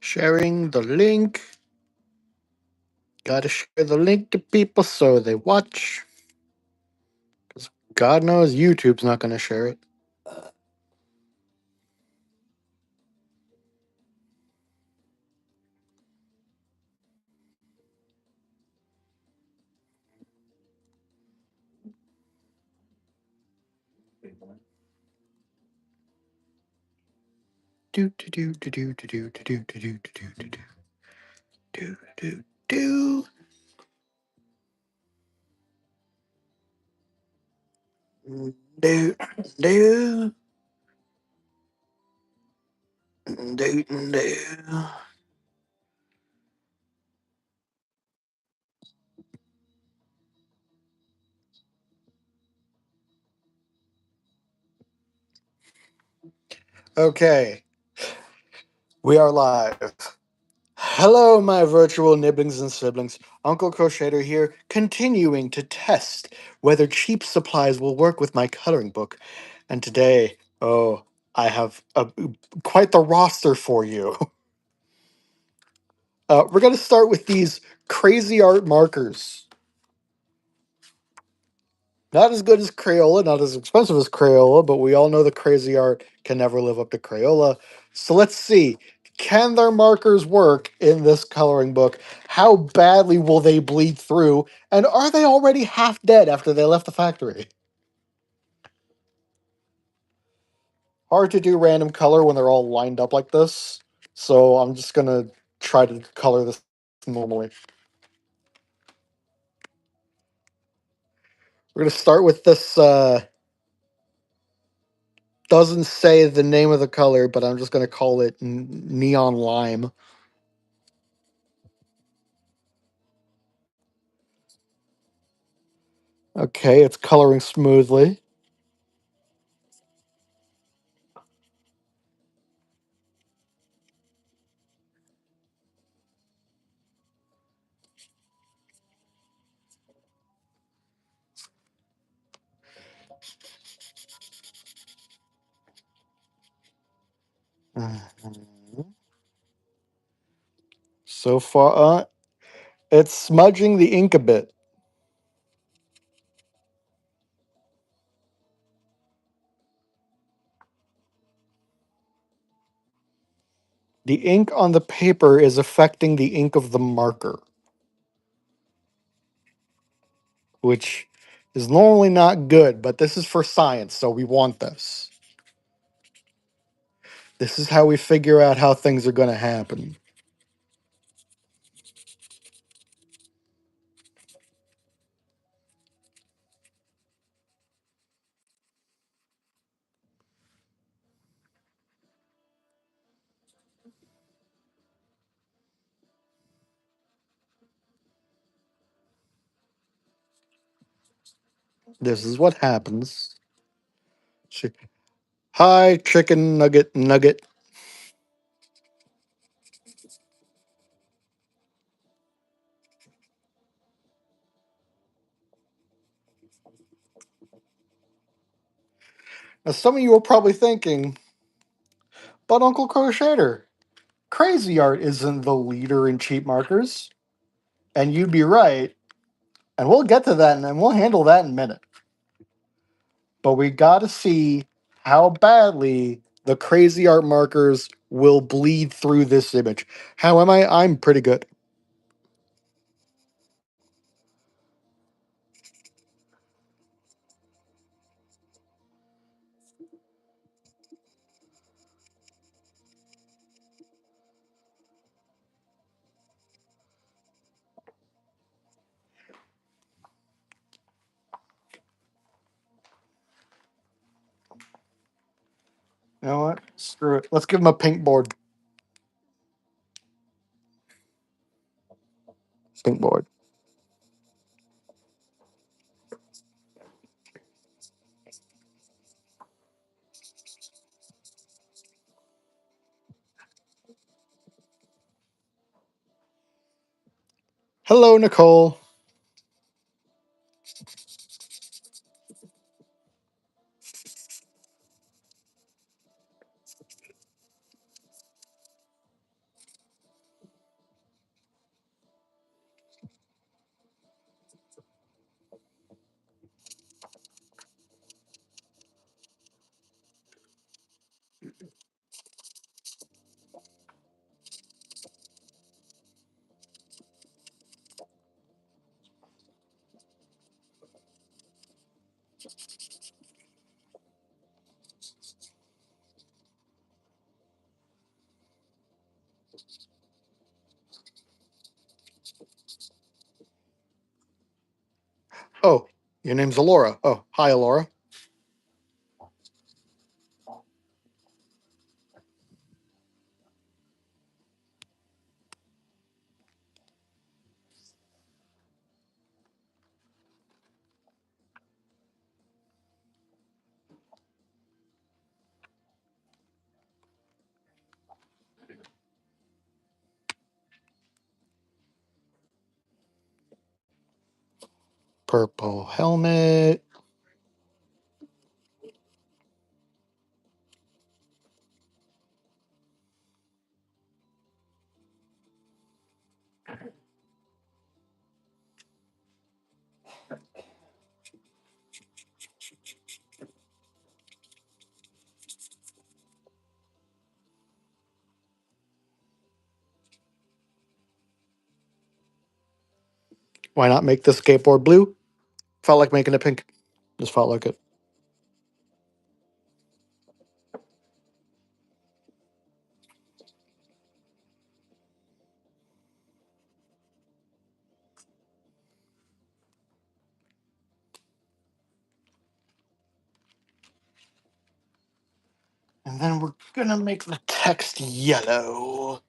Sharing the link. Gotta share the link to people so they watch. Because God knows YouTube's not gonna share it. Do do do do do do do do do do do do do do do do do do do do. Okay, we are live. Hello, my virtual nibblings and siblings. Uncle Crochater here, continuing to test whether cheap supplies will work with my coloring book. And today, I have quite the roster for you. We're going to start with these crazy art markers. Not as good as Crayola, not as expensive as Crayola, but we all know the crazy art can never live up to Crayola. So let's see. Can their markers work in this coloring book? How badly will they bleed through? And are they already half dead after they left the factory? Hard to do random color when they're all lined up like this. So I'm just going to try to color this normally. We're going to start with this, doesn't say the name of the color, but I'm just going to call it neon lime. Okay, it's coloring smoothly. Mhm. So far, it's smudging the ink a bit. The ink on the paper is affecting the ink of the marker, which is normally not good, but this is for science, so we want this. This is how we figure out how things are going to happen. This is what happens. Hi, chicken nugget nugget. Now, some of you are probably thinking, but Uncle Crochater, Crazy Art isn't the leader in cheap markers. And you'd be right. And we'll get to that and we'll handle that in a minute. But we got to see how badly the Crazy Art markers will bleed through this image. How am I? I'm pretty good. You know what? Screw it. Let's give him a pink board. Pink board. Hello, Nicole. Oh, your name's Alora. Oh, hi, Alora. Purple helmet. Why not make the skateboard blue? Felt like making it pink. Just felt like it. And then we're gonna make the text yellow.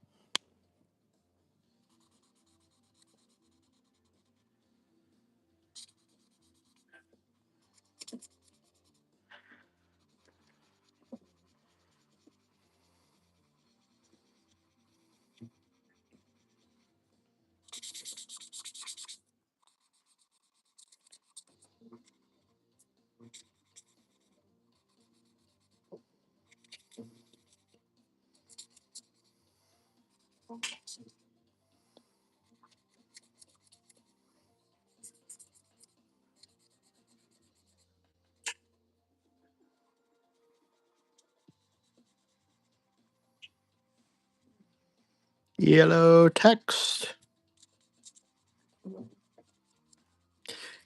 Yellow text.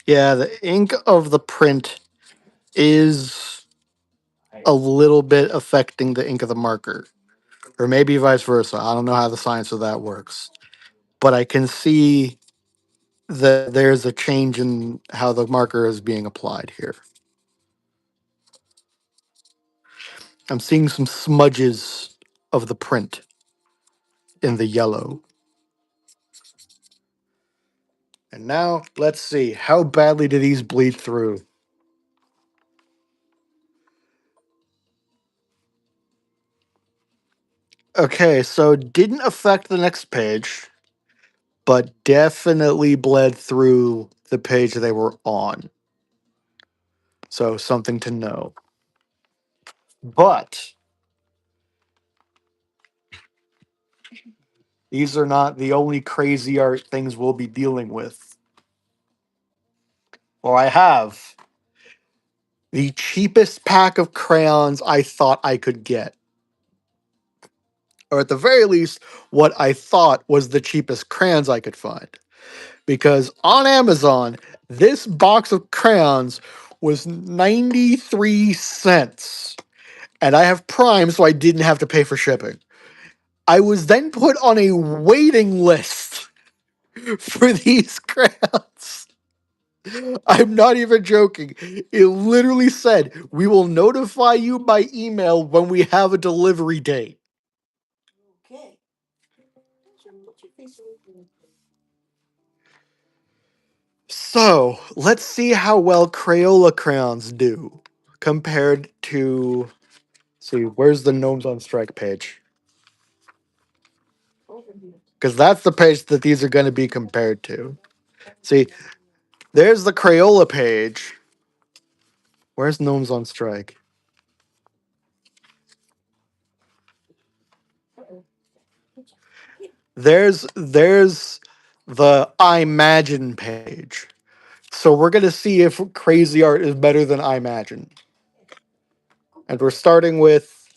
Yeah, the ink of the print is a little bit affecting the ink of the marker, or maybe vice versa. I don't know how the science of that works, but I can see that there's a change in how the marker is being applied here. I'm seeing some smudges of the print in the yellow. And now let's see, how badly do these bleed through? Okay, so didn't affect the next page, but definitely bled through the page they were on. So something to know. But these are not the only crazy art things we'll be dealing with. Or I have the cheapest pack of crayons I thought I could get. Or at the very least, what I thought was the cheapest crayons I could find. Because on Amazon, this box of crayons was 93 cents. And I have Prime, so I didn't have to pay for shipping. I was then put on a waiting list for these crayons. I'm not even joking. It literally said, "We will notify you by email when we have a delivery date." So let's see how well Crayola crayons do compared to. See, where's the Gnomes on Strike page? Because that's the page that these are going to be compared to. See, there's the Crayola page. Where's Gnomes on Strike? There's the I Imagine page. So we're gonna see if Crazy Art is better than I Imagine. And we're starting with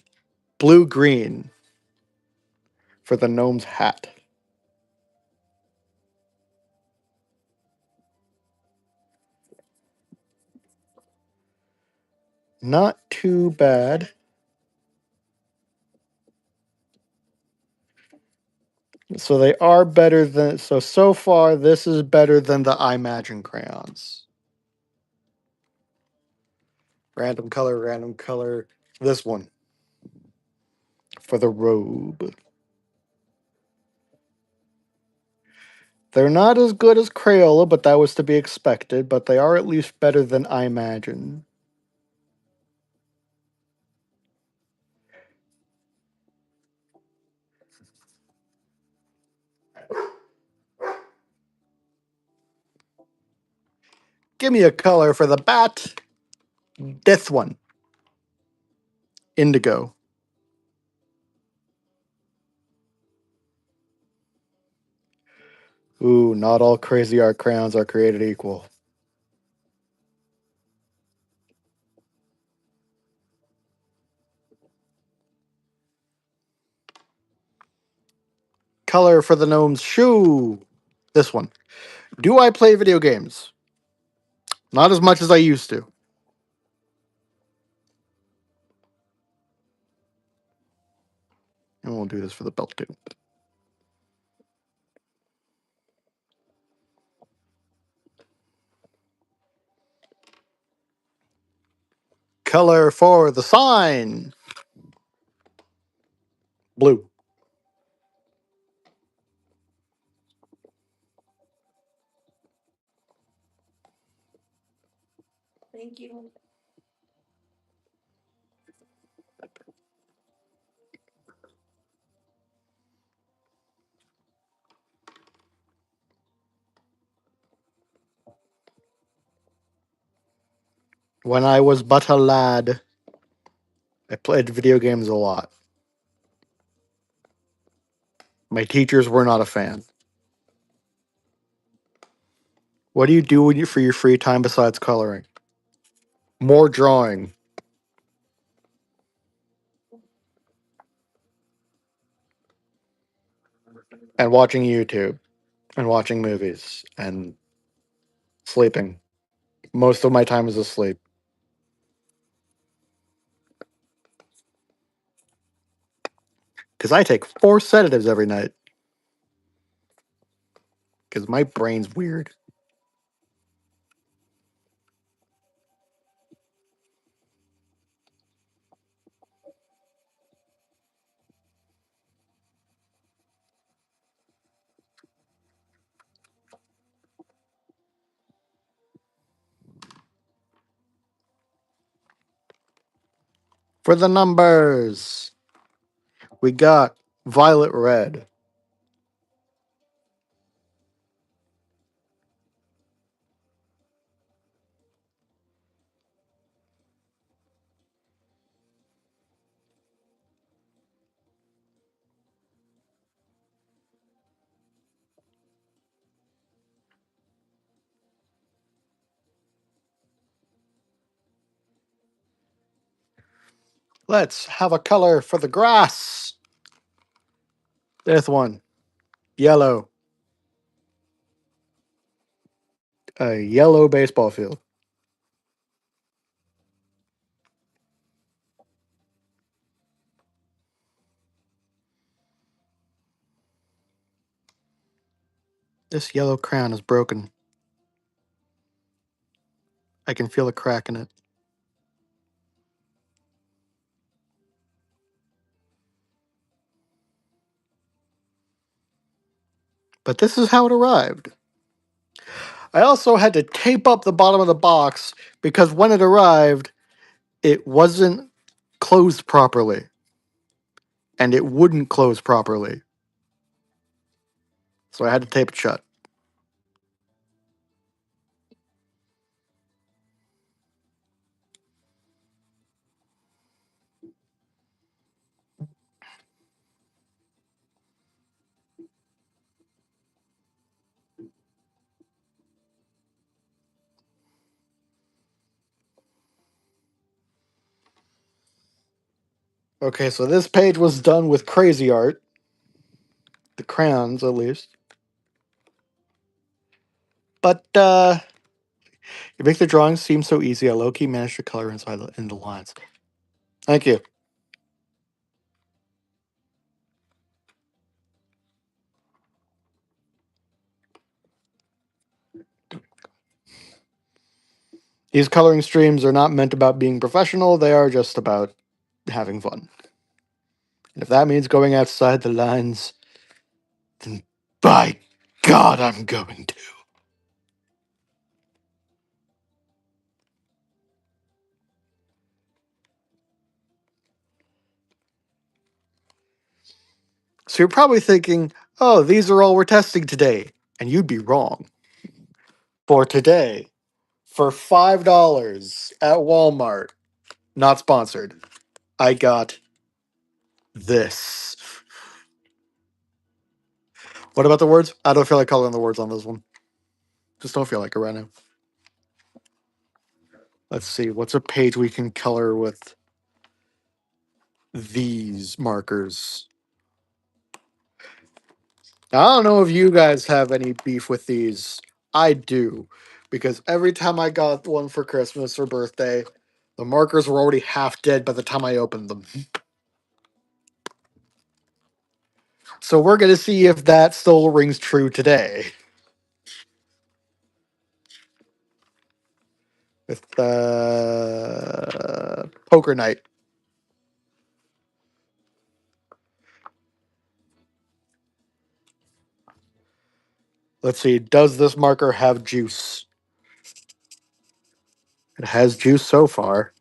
blue green for the gnome's hat. Not too bad. So they are better than. So far, this is better than the I Imagine crayons. Random color, random color. This one for the robe. They're not as good as Crayola, but that was to be expected. But they are at least better than I Imagine. Give me a color for the bat. This one. Indigo. Ooh, not all crazy art crayons are created equal. Color for the gnome's shoe. This one. Do I play video games? Not as much as I used to. And we'll do this for the belt too. Color for the sign. Blue. When I was but a lad, I played video games a lot. My teachers were not a fan. What do you do for your free time besides coloring? More drawing and watching YouTube and watching movies and sleeping. Most of my time is asleep. Because I take 4 sedatives every night. Because my brain's weird. For the numbers, we got violet red. Let's have a color for the grass. This one, yellow. A yellow baseball field. This yellow crayon is broken. I can feel a crack in it. But this is how it arrived. I also had to tape up the bottom of the box because when it arrived, it wasn't closed properly. And it wouldn't close properly. So I had to tape it shut. Okay, so this page was done with crazy art. The crayons, at least. But, You make the drawings seem so easy. I low-key managed to color inside in the lines. Thank you. These coloring streams are not meant about being professional. They are just about having fun. And if that means going outside the lines, then by God, I'm going to. So you're probably thinking, oh, these are all we're testing today. And you'd be wrong. For today, for $5 at Walmart, not sponsored, I got this. What about the words? I don't feel like coloring the words on this one. Just don't feel like it right now. Let's see. What's a page we can color with these markers? I don't know if you guys have any beef with these. I do. Because every time I got one for Christmas or birthday, the markers were already half dead by the time I opened them. So we're going to see if that still rings true today. With Poker Night. Let's see. Does this marker have juice? It has juice so far.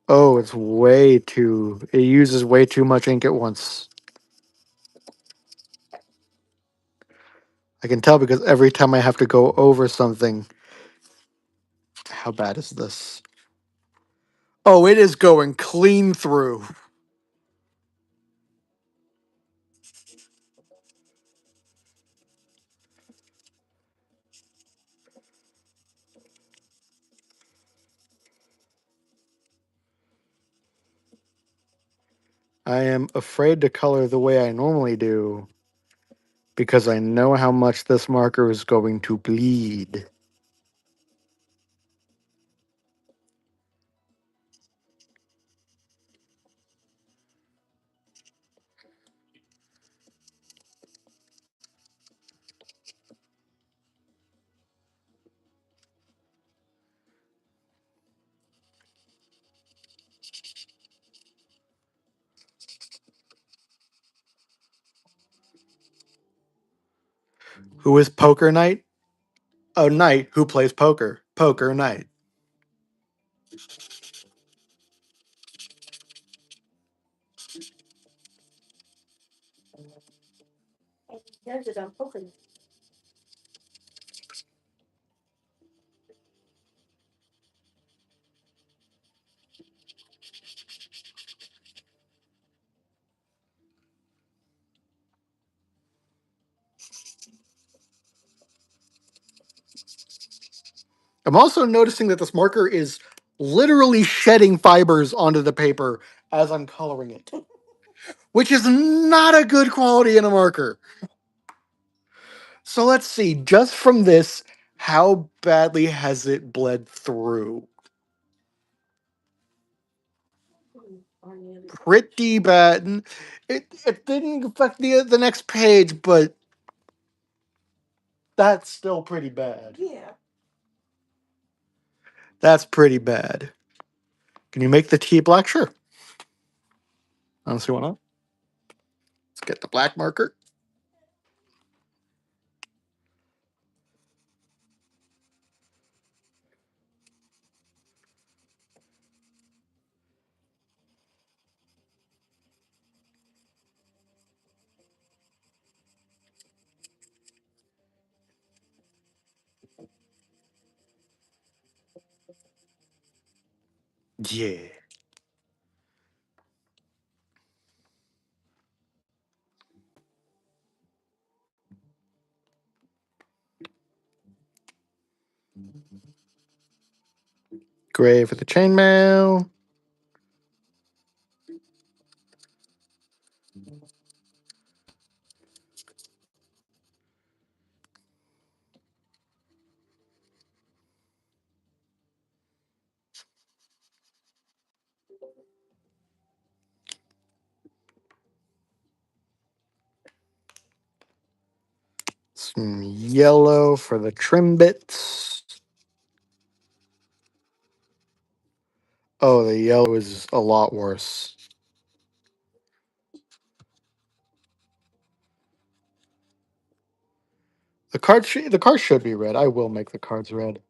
Oh, it's way too... It uses way too much ink at once. I can tell because every time I have to go over something... How bad is this? Oh, it is going clean through. I am afraid to color the way I normally do because I know how much this marker is going to bleed. Who is Poker Night? A knight who plays poker. Poker Night. I'm also noticing that this marker is literally shedding fibers onto the paper as I'm coloring it, which is not a good quality in a marker. So let's see, just from this, how badly has it bled through? Pretty bad. It didn't affect the next page, but that's still pretty bad. Yeah. That's pretty bad. Can you make the tea black? Sure. I don't see why not. Let's get the black marker. Yeah. Gray for the chainmail. Some yellow for the trim bits. Oh, the yellow is a lot worse. The cards should be red. I will make the cards red.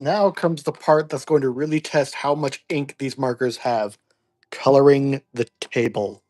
Now comes the part that's going to really test how much ink these markers have. Coloring the table.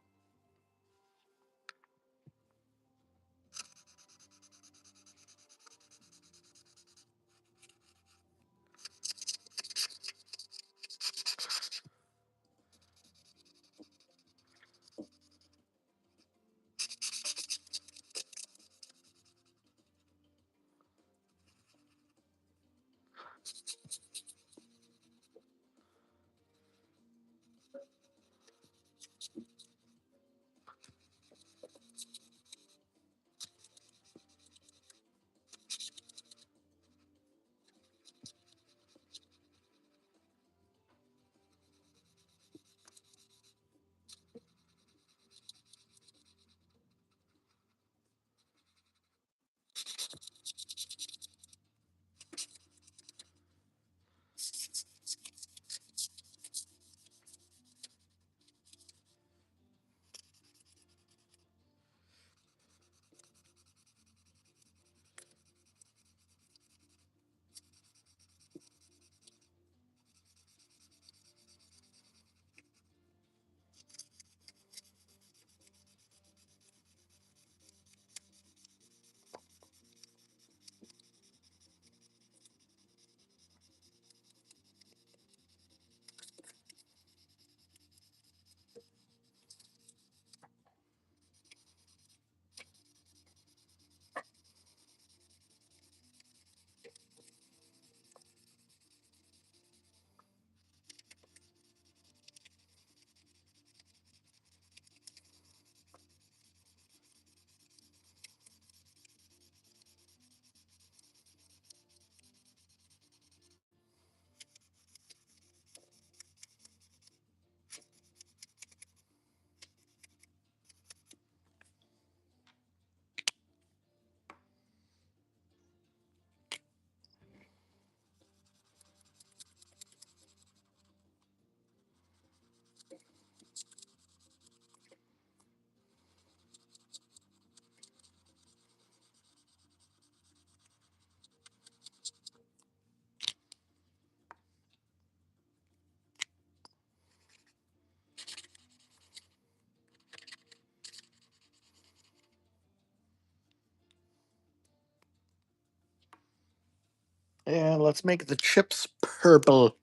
And let's make the chips purple.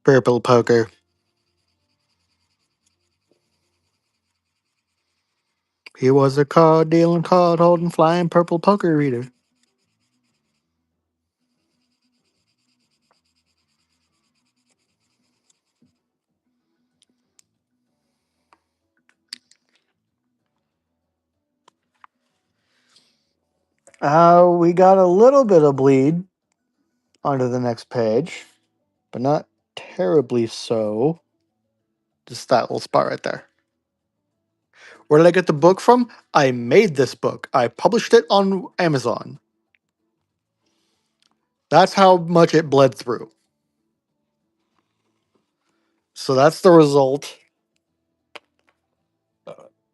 Purple poker. He was a card dealing, card holding, flying purple poker reader. We got a little bit of bleed onto the next page, but not terribly so. Just that little spot right there. Where did I get the book from? I made this book. I published it on Amazon. That's how much it bled through. So that's the result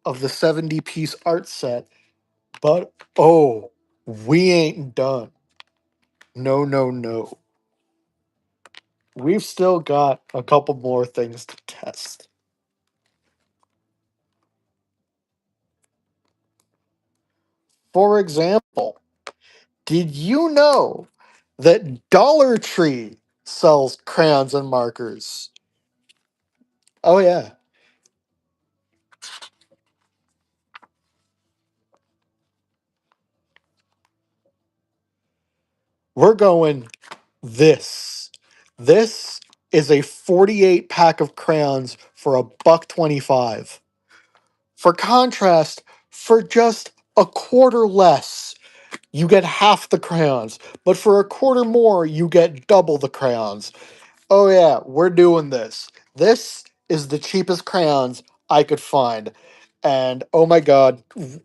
of the 70-piece art set. But oh, we ain't done. No, no, no. We've still got a couple more things to test. For example, did you know that Dollar Tree sells crayons and markers? Oh, yeah. We're going this. This is a 48 pack of crayons for a buck 25. For contrast, for just a quarter less, you get half the crayons, but for a quarter more, you get double the crayons. Oh yeah, we're doing this. This is the cheapest crayons I could find. And oh my god,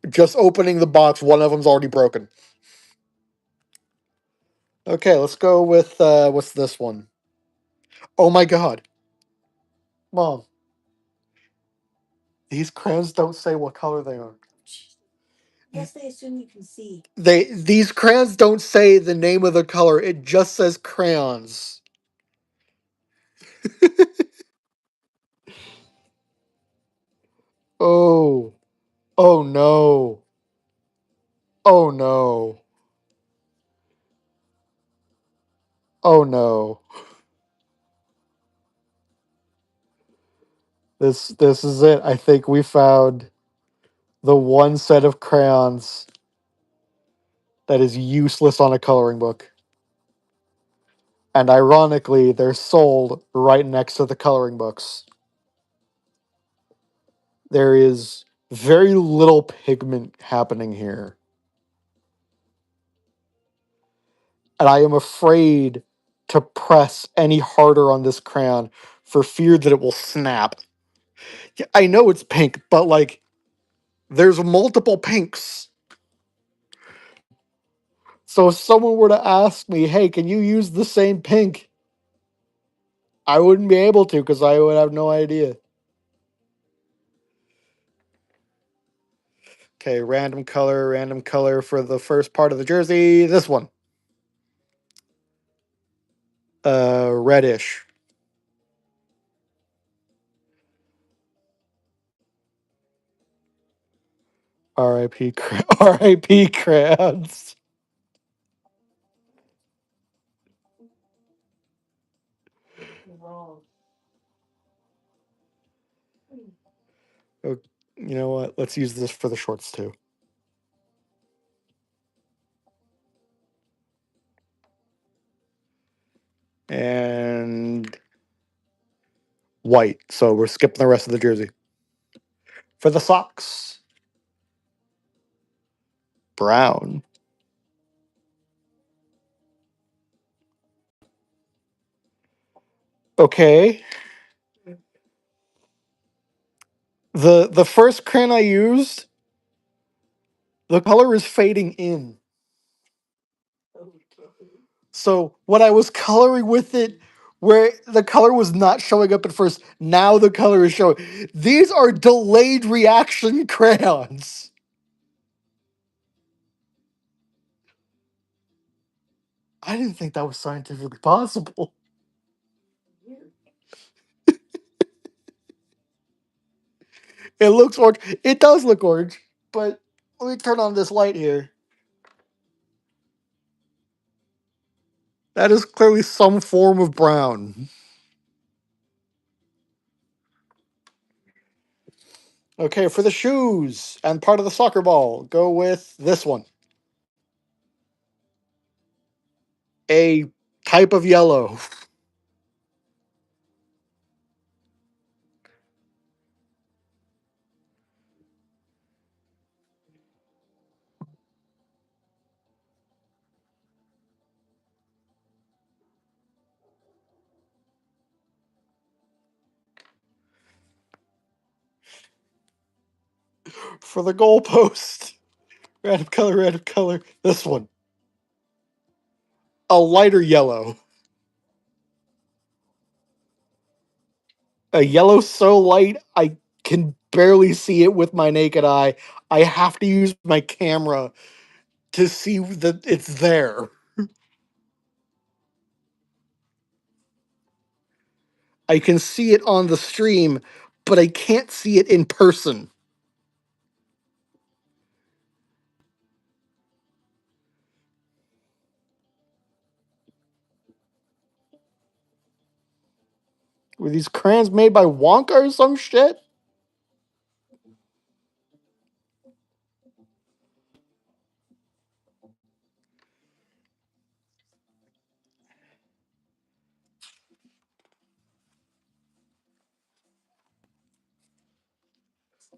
just opening the box, one of them's already broken. Okay, let's go with what's this one? Oh my god. Mom, these crayons don't say what color they are. Yes, they assume you can see. These crayons don't say the name of the color. It just says crayons. Oh. Oh no. Oh no. Oh no. This is it. I think we found the one set of crayons that is useless on a coloring book. And ironically, they're sold right next to the coloring books. There is very little pigment happening here. And I am afraid to press any harder on this crayon for fear that it will snap. Yeah, I know it's pink, but like, there's multiple pinks. So if someone were to ask me, hey, can you use the same pink? I wouldn't be able to because I would have no idea. Okay, random color for the first part of the jersey. This one. Reddish. R.I.P. R.I.P. crayons. Wrong. Oh, you know what? Let's use this for the shorts too. And white. So we're skipping the rest of the jersey. For the socks, brown. Okay. The first crayon I used, the color is fading in. So when I was coloring with it, where the color was not showing up at first, now the color is showing. These are delayed reaction crayons. I didn't think that was scientifically possible. It looks orange. It does look orange, but let me turn on this light here. That is clearly some form of brown. Okay, for the shoes and part of the soccer ball, go with this one. A type of yellow. for the goalpost. Random color, random color. This one. A lighter yellow. A yellow so light I can barely see it with my naked eye. I have to use my camera to see that it's there. I can see it on the stream, but I can't see it in person. Were these crayons made by Wonka or some shit?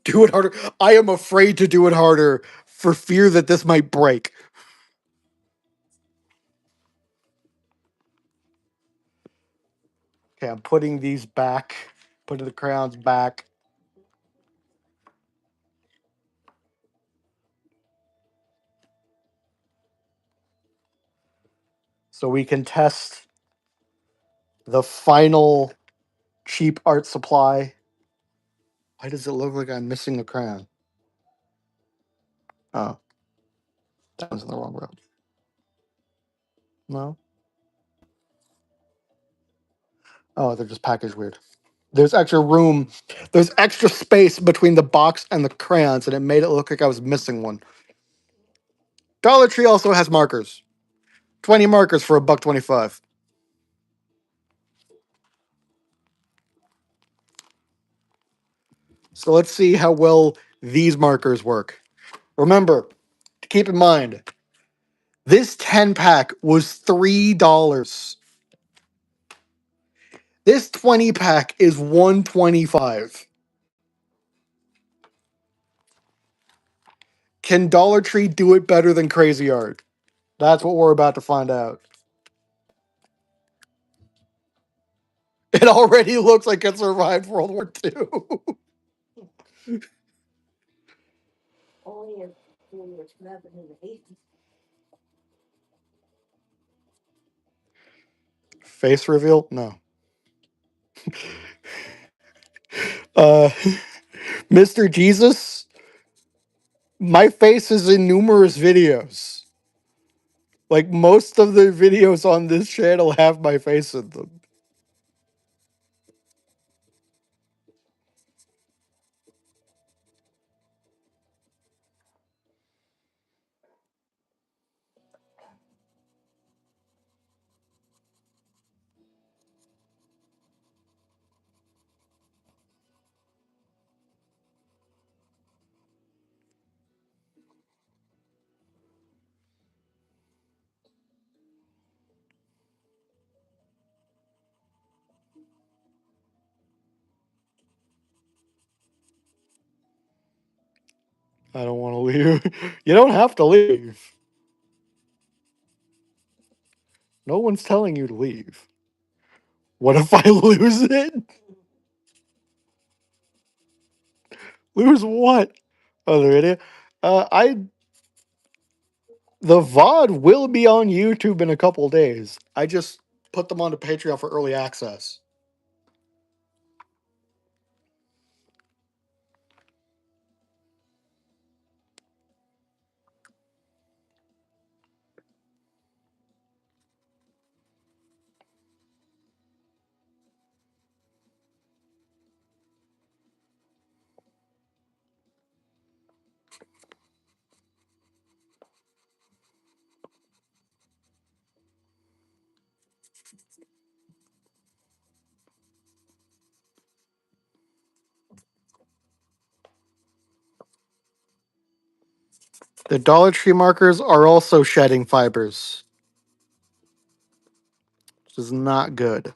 Do it harder. I am afraid to do it harder for fear that this might break. Okay, I'm putting these back, putting the crayons back. So we can test the final cheap art supply. Why does it look like I'm missing a crayon? Oh, that was in the wrong row. No. Oh, they're just packaged weird. There's extra room. There's extra space between the box and the crayons, and it made it look like I was missing one. Dollar Tree also has markers. 20 markers for $1.25. So let's see how well these markers work. Remember, to keep in mind, this 10 pack was $3. This 20 pack is $1.25. Can Dollar Tree do it better than Crazy Art? That's what we're about to find out. It already looks like it survived World War II. Only if it's happened in the 80s. Face reveal? No. Uh, Mr. Jesus, my face is in numerous videos. Like most of the videos on this channel have my face in them. I don't want to leave. You don't have to leave. No one's telling you to leave. What if I lose it? Lose what? Other idiot. I the VOD will be on YouTube in a couple days. I just put them onto Patreon for early access. The Dollar Tree markers are also shedding fibers, which is not good.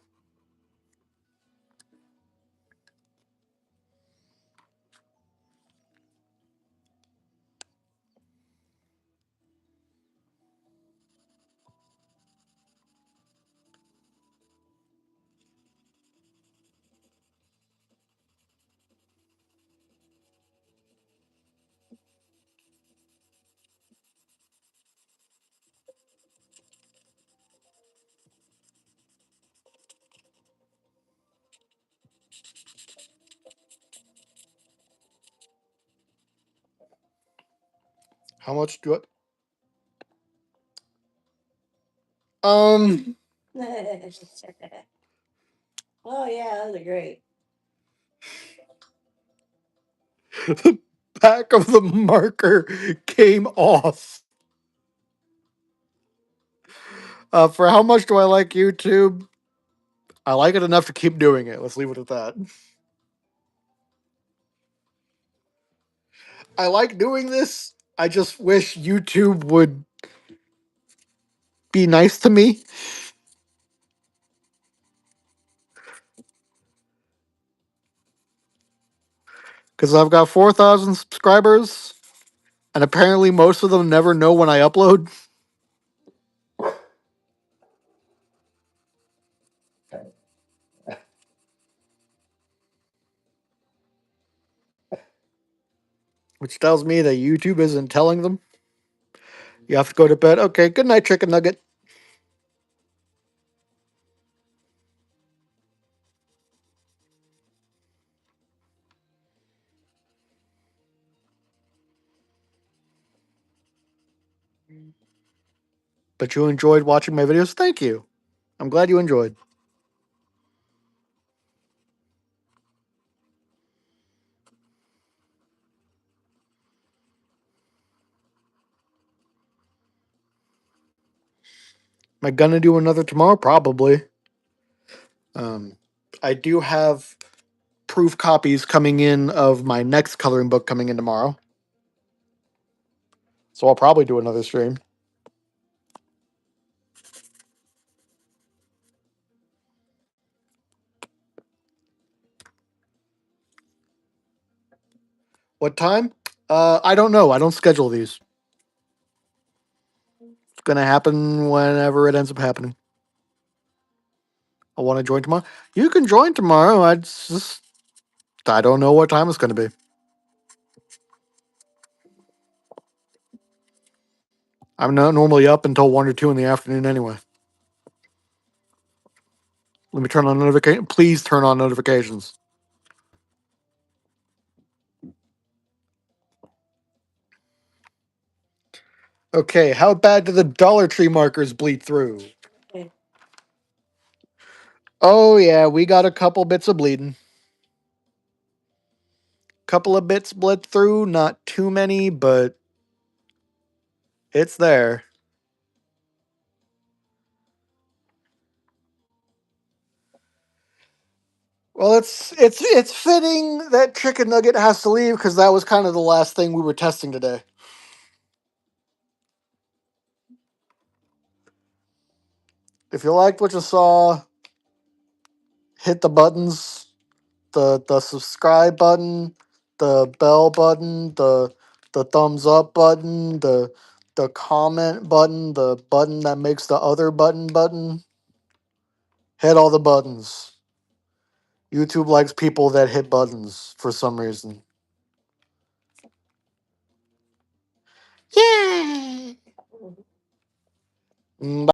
How much do I? Oh yeah, those are great. The back of the marker came off. For how much do I like YouTube? I like it enough to keep doing it. Let's leave it at that. I like doing this. I just wish YouTube would be nice to me. Because I've got 4,000 subscribers, and apparently most of them never know when I upload. Which tells me that YouTube isn't telling them. You have to go to bed. Okay, good night, chicken nugget. But you enjoyed watching my videos. Thank you. I'm glad you enjoyed. Am I gonna do another tomorrow? Probably. Um, I do have proof copies coming in of my next coloring book coming in tomorrow. So I'll probably do another stream. What time? I don't know. I don't schedule these. It's gonna happen whenever it ends up happening. I want to join tomorrow. You can join tomorrow. I don't know what time it's gonna be. I'm not normally up until 1 or 2 in the afternoon anyway. Let me turn on notification. Please turn on notifications. Okay, how bad do the Dollar Tree markers bleed through? Okay. Oh yeah, we got a couple bits of bleeding. Couple of bits bled through, not too many, but it's there. Well, it's fitting that Chicken Nugget has to leave because that was kind of the last thing we were testing today. If you liked what you saw, hit the buttons, the subscribe button, the bell button, the thumbs up button, the comment button, the button that makes the other button. Hit all the buttons. YouTube likes people that hit buttons for some reason. Yay!